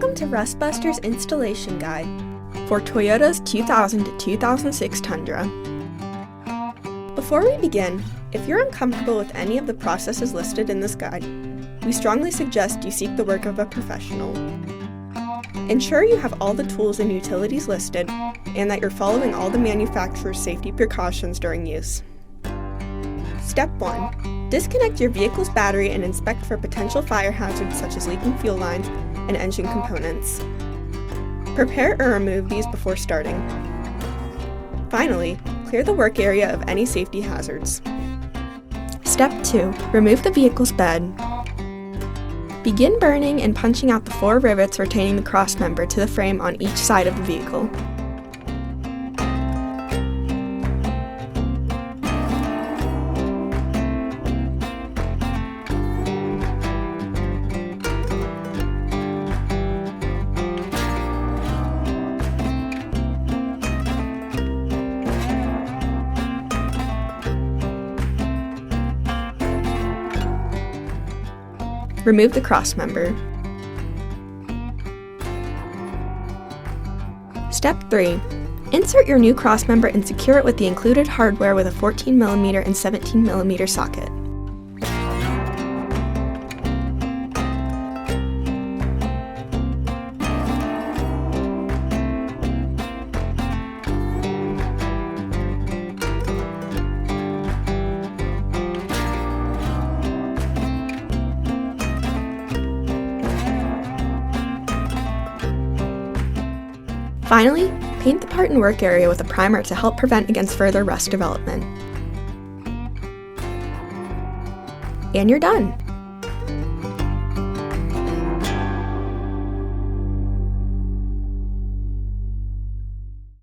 Welcome to Rustbuster's installation guide for Toyota's 2000 to 2006 Tundra. Before we begin, if you're uncomfortable with any of the processes listed in this guide, we strongly suggest you seek the work of a professional. Ensure you have all the tools and utilities listed and that you're following all the manufacturer's safety precautions during use. Step 1. Disconnect your vehicle's battery and inspect for potential fire hazards such as leaking fuel lines and engine components. Prepare or remove these before starting. Finally, clear the work area of any safety hazards. Step 2. Remove the vehicle's bed. Begin burning and punching out the 4 rivets retaining the crossmember to the frame on each side of the vehicle. Remove the crossmember. Step 3. Insert your new crossmember and secure it with the included hardware with a 14mm and 17mm socket. Finally, paint the part and work area with a primer to help prevent against further rust development. And you're done!